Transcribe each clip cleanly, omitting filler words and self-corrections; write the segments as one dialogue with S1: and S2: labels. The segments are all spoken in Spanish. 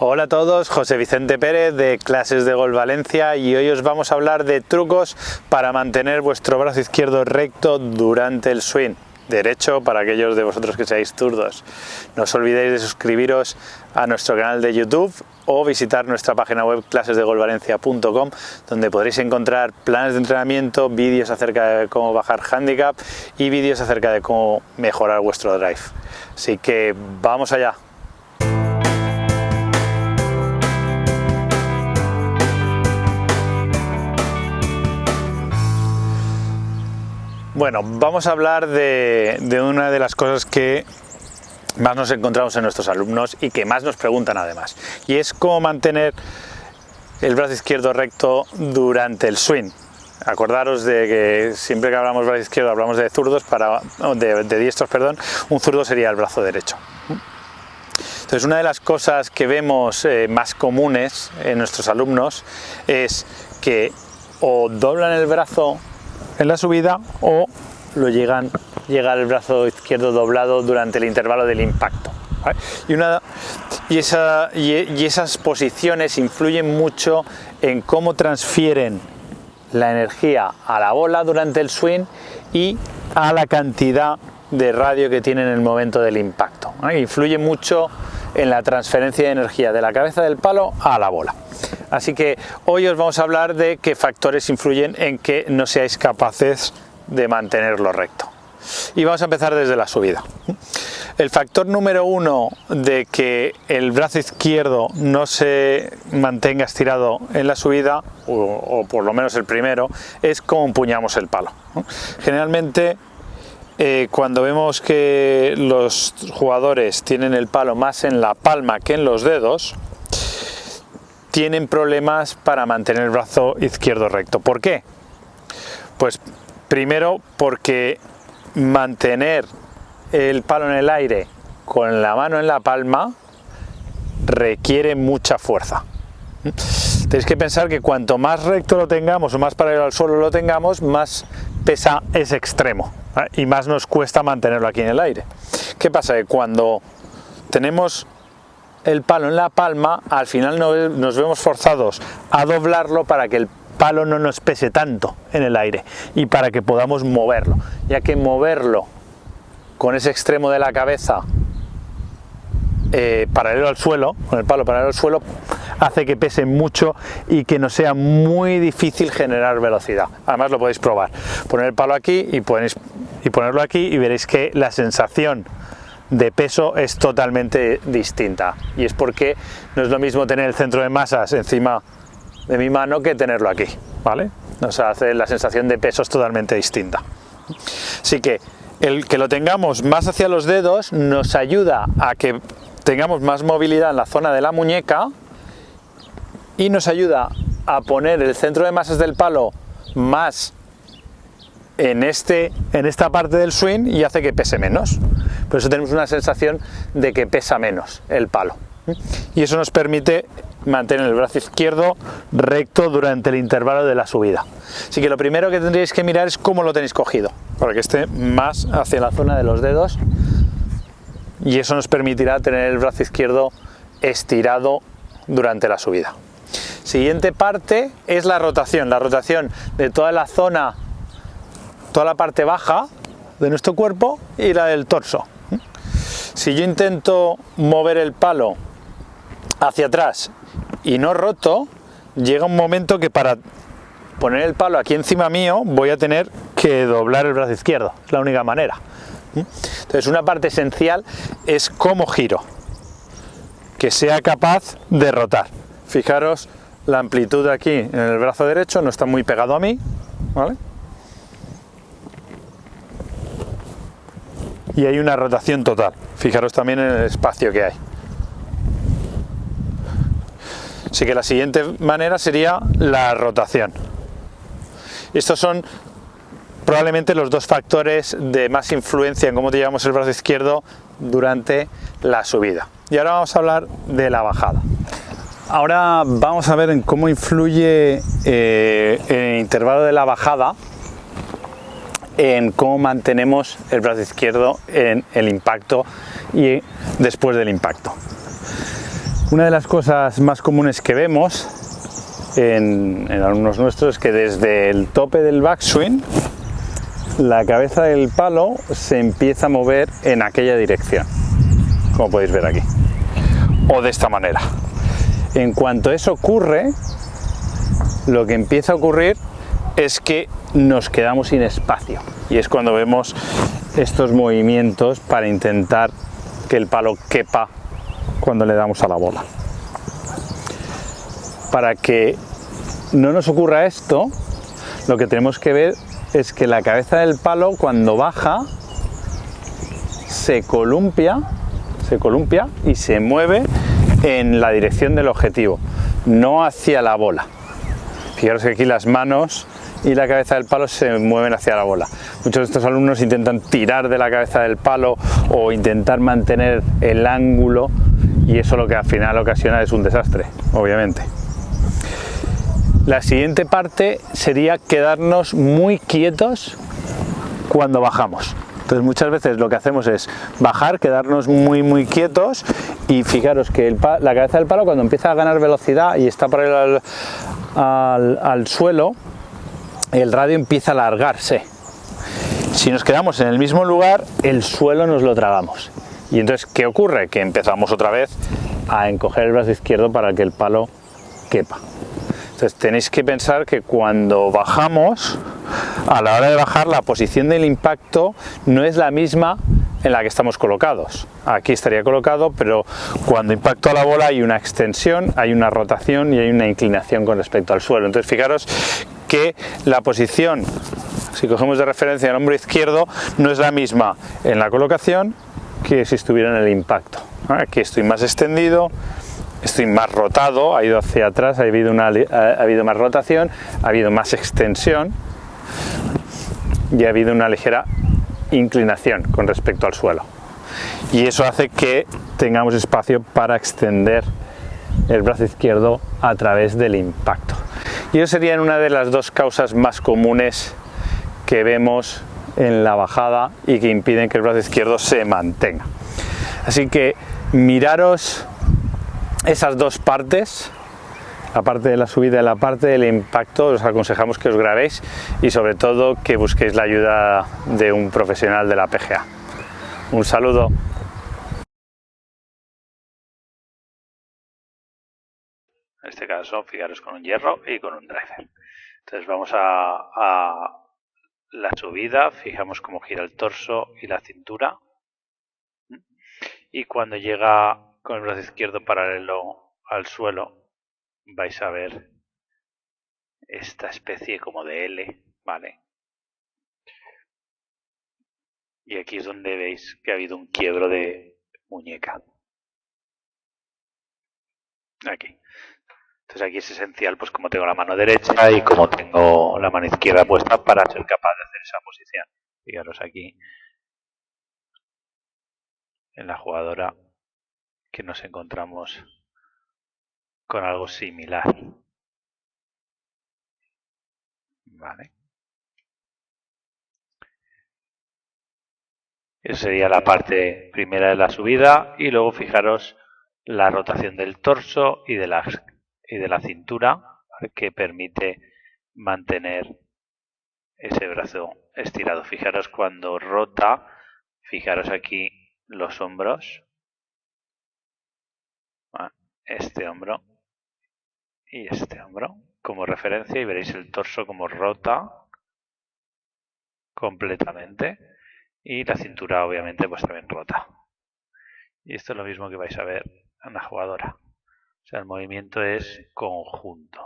S1: Hola a todos, José Vicente Pérez de Clases de Golf Valencia y hoy os vamos a hablar de trucos para mantener vuestro brazo izquierdo recto durante el swing. Derecho para aquellos de vosotros que seáis zurdos. No os olvidéis de suscribiros a nuestro canal de YouTube o visitar nuestra página web clasesdegolvvalencia.com, donde podréis encontrar planes de entrenamiento, vídeos acerca de cómo bajar handicap y vídeos acerca de cómo mejorar vuestro drive. Así que vamos allá. Bueno, vamos a hablar de una de las cosas que más nos encontramos en nuestros alumnos y que más nos preguntan además, y es cómo mantener el brazo izquierdo recto durante el swing. Acordaros de que siempre que hablamos de brazo izquierdo hablamos de zurdos, de diestros, perdón, un zurdo sería el brazo derecho. Entonces, una de las cosas que vemos más comunes en nuestros alumnos es que o doblan el brazo en la subida o llega el brazo izquierdo doblado durante el intervalo del impacto, ¿vale? Y esas posiciones influyen mucho en cómo transfieren la energía a la bola durante el swing y a la cantidad de radio que tiene en el momento del impacto, ¿vale? Influye mucho en la transferencia de energía de la cabeza del palo a la bola. Así que hoy os vamos a hablar de qué factores influyen en que no seáis capaces de mantenerlo recto. Y vamos a empezar desde la subida. El factor número uno de que el brazo izquierdo no se mantenga estirado en la subida, o por lo menos el primero, es cómo empuñamos el palo. Generalmente, cuando vemos que los jugadores tienen el palo más en la palma que en los dedos, tienen problemas para mantener el brazo izquierdo recto. ¿Por qué? Pues primero porque mantener el palo en el aire con la mano en la palma requiere mucha fuerza. Tenéis que pensar que cuanto más recto lo tengamos o más paralelo al suelo lo tengamos, más pesa ese extremo, ¿vale? Y más nos cuesta mantenerlo aquí en el aire. ¿Qué pasa? Que cuando tenemos el palo en la palma, al final nos vemos forzados a doblarlo para que el palo no nos pese tanto en el aire y para que podamos moverlo, ya que moverlo con ese extremo de la cabeza paralelo al suelo, con el palo paralelo al suelo, hace que pese mucho y que nos sea muy difícil generar velocidad. Además lo podéis probar, poner el palo aquí y ponerlo aquí y veréis que la sensación de peso es totalmente distinta, y es porque no es lo mismo tener el centro de masas encima de mi mano que tenerlo aquí, ¿vale? Nos hace la sensación de peso es totalmente distinta. Así que el que lo tengamos más hacia los dedos nos ayuda a que tengamos más movilidad en la zona de la muñeca y nos ayuda a poner el centro de masas del palo más en esta parte del swing y hace que pese menos. Por eso tenemos una sensación de que pesa menos el palo. Y eso nos permite mantener el brazo izquierdo recto durante el intervalo de la subida. Así que lo primero que tendríais que mirar es cómo lo tenéis cogido, para que esté más hacia la zona de los dedos, y eso nos permitirá tener el brazo izquierdo estirado durante la subida. Siguiente parte es la rotación de toda la zona, toda la parte baja de nuestro cuerpo y la del torso. Si yo intento mover el palo hacia atrás y no roto, llega un momento que para poner el palo aquí encima mío voy a tener que doblar el brazo izquierdo, es la única manera. Entonces, una parte esencial es cómo giro, que sea capaz de rotar. Fijaros la amplitud aquí en el brazo derecho, no está muy pegado a mí, ¿vale? Y hay una rotación total. Fijaros también en el espacio que hay. Así que la siguiente manera sería la rotación. Estos son probablemente los dos factores de más influencia en cómo llevamos el brazo izquierdo durante la subida. Y ahora vamos a hablar de la bajada. Ahora vamos a ver en cómo influye el intervalo de la bajada en cómo mantenemos el brazo izquierdo en el impacto y después del impacto. Una de las cosas más comunes que vemos en alumnos nuestros es que desde el tope del backswing la cabeza del palo se empieza a mover en aquella dirección, como podéis ver aquí, o de esta manera. En cuanto eso ocurre, lo que empieza a ocurrir es que nos quedamos sin espacio, y es cuando vemos estos movimientos para intentar que el palo quepa cuando le damos a la bola. Para que no nos ocurra esto, lo que tenemos que ver es que la cabeza del palo, cuando baja, se columpia y se mueve en la dirección del objetivo, no hacia la bola. Fijaros que aquí las manos y la cabeza del palo se mueven hacia la bola. Muchos de estos alumnos intentan tirar de la cabeza del palo o intentar mantener el ángulo, y eso lo que al final ocasiona es un desastre, obviamente. La siguiente parte sería quedarnos muy quietos cuando bajamos. Entonces muchas veces lo que hacemos es bajar, quedarnos muy quietos, y fijaros que la cabeza del palo, cuando empieza a ganar velocidad y está por ir al suelo, el radio empieza a alargarse. Si nos quedamos en el mismo lugar, el suelo nos lo tragamos. Y entonces, ¿qué ocurre? Que empezamos otra vez a encoger el brazo izquierdo para que el palo quepa. Entonces tenéis que pensar que cuando bajamos, a la hora de bajar, la posición del impacto no es la misma en la que estamos colocados. Aquí estaría colocado, pero cuando impacto a la bola hay una extensión, hay una rotación y hay una inclinación con respecto al suelo. Entonces fijaros que la posición, si cogemos de referencia el hombro izquierdo, no es la misma en la colocación que si estuviera en el impacto. Aquí estoy más extendido, estoy más rotado, ha ido hacia atrás, ha habido más rotación, ha habido más extensión y ha habido una ligera inclinación con respecto al suelo. Y eso hace que tengamos espacio para extender el brazo izquierdo a través del impacto. Y eso sería una de las dos causas más comunes que vemos en la bajada y que impiden que el brazo izquierdo se mantenga. Así que miraros esas dos partes, la parte de la subida y la parte del impacto. Os aconsejamos que os grabéis y sobre todo que busquéis la ayuda de un profesional de la PGA. Un saludo. En este caso, fijaros, con un hierro y con un driver. Entonces vamos a la subida, fijamos cómo gira el torso y la cintura. Y cuando llega con el brazo izquierdo paralelo al suelo, vais a ver esta especie como de L, ¿vale? Y aquí es donde veis que ha habido un quiebro de muñeca. Aquí. Entonces aquí es esencial, pues como tengo la mano derecha y como tengo la mano izquierda puesta, para ser capaz de hacer esa posición. Fijaros aquí en la jugadora que nos encontramos con algo similar. Vale. Esa sería la parte primera de la subida, y luego fijaros la rotación del torso y de la cintura, que permite mantener ese brazo estirado. Fijaros cuando rota, fijaros aquí los hombros, este hombro y este hombro como referencia, y veréis el torso como rota completamente, y la cintura obviamente pues también rota. Y esto es lo mismo que vais a ver en la jugadora. O sea, el movimiento es conjunto.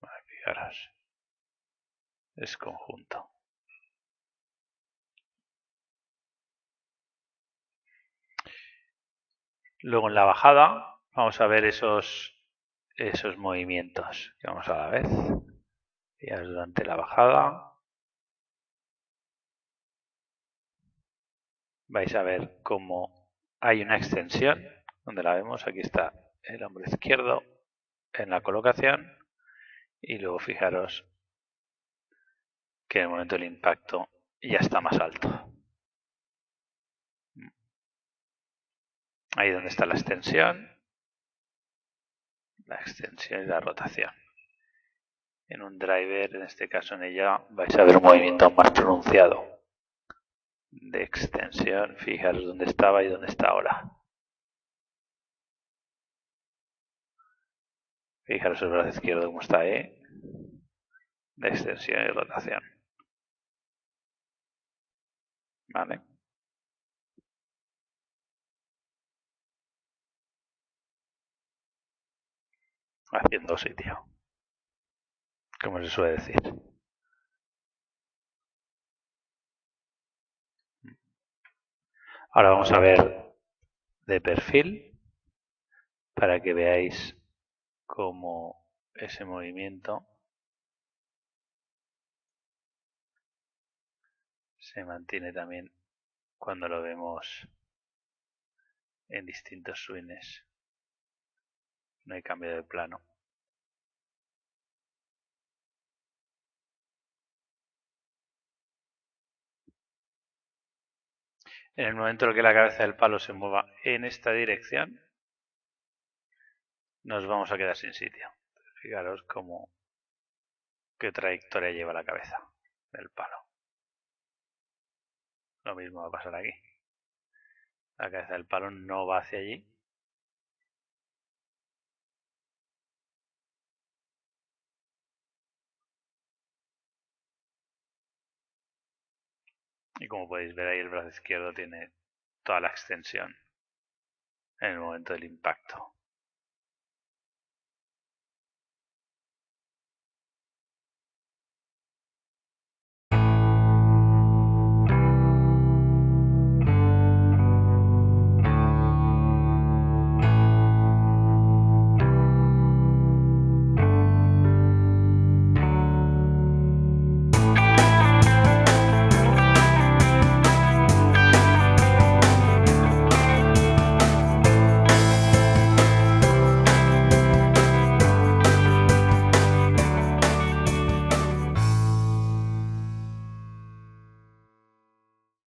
S1: Vale, fijaros, es conjunto. Luego en la bajada vamos a ver esos movimientos que vamos a la vez. Fijaros durante la bajada. Vais a ver cómo hay una extensión, donde la vemos, aquí está el hombro izquierdo en la colocación, y luego fijaros que en el momento del impacto ya está más alto. Ahí donde está la extensión y la rotación. En un driver, en este caso en ella, vais a ver un movimiento más pronunciado de extensión. Fijaros dónde estaba y dónde está ahora. Fijaros el brazo izquierdo como está ahí, de extensión y rotación. ¿Vale? Haciendo sitio, como se suele decir. Ahora vamos a ver de perfil para que veáis cómo ese movimiento se mantiene también cuando lo vemos en distintos swings. No hay cambio de plano. En el momento en que la cabeza del palo se mueva en esta dirección, nos vamos a quedar sin sitio. Fijaros qué trayectoria lleva la cabeza del palo. Lo mismo va a pasar aquí. La cabeza del palo no va hacia allí. Y como podéis ver ahí, el brazo izquierdo tiene toda la extensión en el momento del impacto.